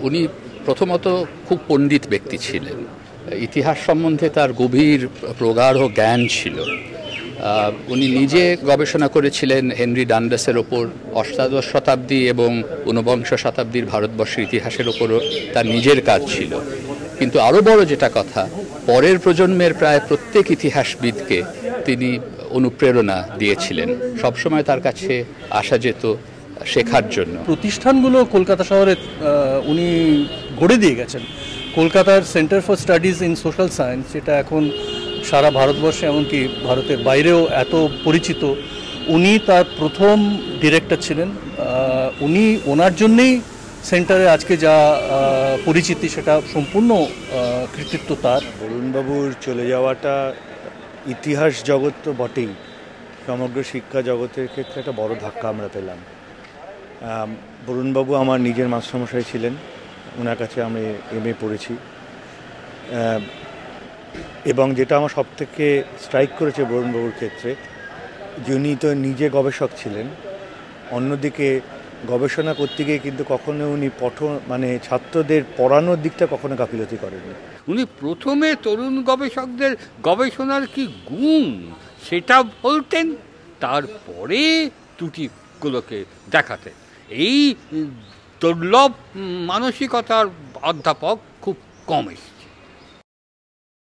উনি প্রথমত খুব পণ্ডিত ব্যক্তি ছিলেন, ইতিহাস সম্বন্ধে তার গভীর প্রগাঢ় জ্ঞান ছিল। উনি নিজে গবেষণা করেছিলেন হেনরি ডান্ডাসের ওপর, অষ্টাদশ শতাব্দী এবং ঊনবিংশ শতাব্দীর ভারতবর্ষের ইতিহাসের ওপরও তার নিজের কাজ ছিল। কিন্তু আরও বড় যেটা কথা, পরের প্রজন্মের প্রায় প্রত্যেক ইতিহাসবিদকে তিনি অনুপ্রেরণা দিয়েছিলেন। সবসময় তার কাছে আসা যেত শেখার জন্য। প্রতিষ্ঠানগুলো কলকাতা শহরে উনি গড়ে দিয়ে গেছেন। কলকাতার centre for studies in social science, যেটা এখন সারা ভারতবর্ষে এমনকি ভারতের বাইরেও এত পরিচিত, উনি তার প্রথম ডিরেক্টর ছিলেন। ওনার জন্যেই সেন্টারে আজকে যা পরিচিতি, সেটা সম্পূর্ণ কৃতিত্ব তার। বরুণবাবুর চলে যাওয়াটা ইতিহাস জগৎ তো বটেই, সমগ্র শিক্ষা জগতের ক্ষেত্রে একটা বড় ধাক্কা আমরা পেলাম। বরুণবাবু আমার নিজের মাস্টারমশাই ছিলেন, ওনার কাছে আমি এমএ পড়েছি। এবং যেটা আমার সবথেকে স্ট্রাইক করেছে বরুণবাবুর ক্ষেত্রে, যিনি তো নিজে গবেষক ছিলেন, অন্যদিকে গবেষণা করতে গিয়ে কিন্তু কখনো উনি ছাত্রদের পড়ানোর দিকটা কখনো গাফিলতি করেননি। উনি প্রথমে তরুণ গবেষকদের গবেষণার কি গুণ সেটা বলতেন, তারপরে ত্রুটিগুলোকে দেখাতেন। এই দুর্লভ মানসিকতার অধ্যাপক খুব কম এসেছে।